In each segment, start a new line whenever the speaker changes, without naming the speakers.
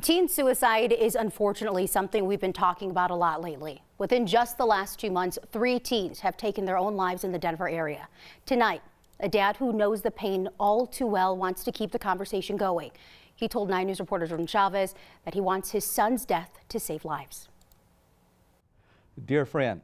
Teen suicide is unfortunately something we've been talking about a lot lately. Within just the last 2 months, 3 teens have taken their own lives in the Denver area. Tonight, a dad who knows the pain all too well wants to keep the conversation going. He told 9 News reporter Jordan Chavez that he wants his son's death to save lives.
Dear friend,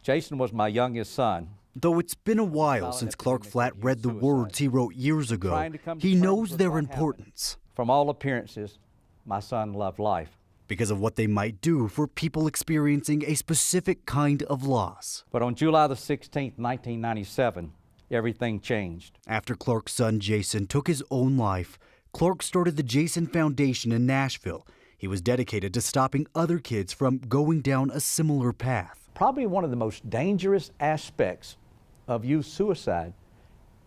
Jason was my youngest son.
Though it's been a while since Clark Flatt read the words he wrote years ago, he knows their importance.
From all appearances, my son loved life.
Because of what they might do for people experiencing a specific kind of loss.
But on July the 16th, 1997, everything changed.
After Clark's son Jason took his own life, Clark started the Jason Foundation in Nashville. He was dedicated to stopping other kids from going down a similar path.
Probably one of the most dangerous aspects of youth suicide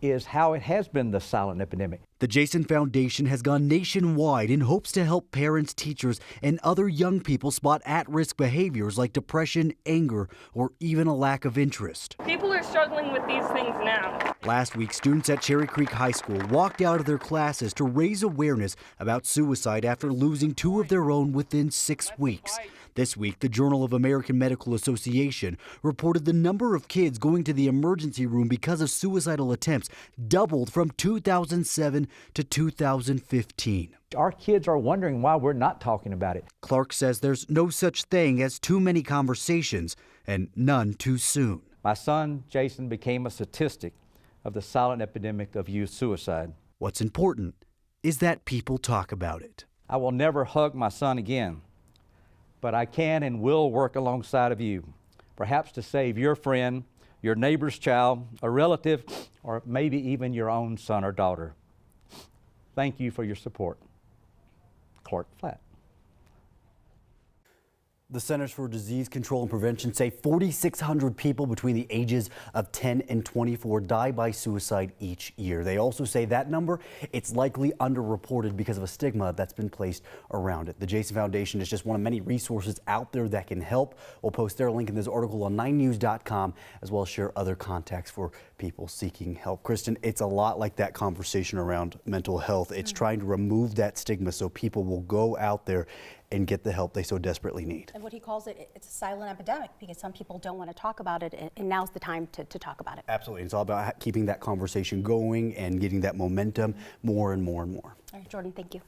is how it has been the silent epidemic.
The Jason Foundation has gone nationwide in hopes to help parents, teachers, and other young people spot at-risk behaviors like depression, anger, or even a lack of interest.
People are struggling with these things now.
Last week, students at Cherry Creek High School walked out of their classes to raise awareness about suicide after losing 2 of their own within 6 weeks. This week, the Journal of American Medical Association reported the number of kids going to the emergency room because of suicidal attempts doubled from 2007 to 2015.
Our kids are wondering why we're not talking about it.
Clark says there's no such thing as too many conversations and none too soon.
My son, Jason, became a statistic of the silent epidemic of youth suicide.
What's important is that people talk about it.
I will never hug my son again, but I can and will work alongside of you, perhaps to save your friend, your neighbor's child, a relative, or maybe even your own son or daughter. Thank you for your support. Clark Flatt.
The Centers for Disease Control and Prevention say 4,600 people between the ages of 10 and 24 die by suicide each year. They also say that number, it's likely underreported because of a stigma that's been placed around it. The Jason Foundation is just one of many resources out there that can help. We'll post their link in this article on 9news.com, as well as share other contacts for people seeking help. Kristen, it's a lot like that conversation around mental health. It's trying to remove that stigma so people will go out there and get the help they so desperately need.
And what he calls it's a silent epidemic because some people don't want to talk about it, and now's the time to talk about it.
Absolutely. It's all about keeping that conversation going and getting that momentum more and more and more.
All right, Jordan, thank you.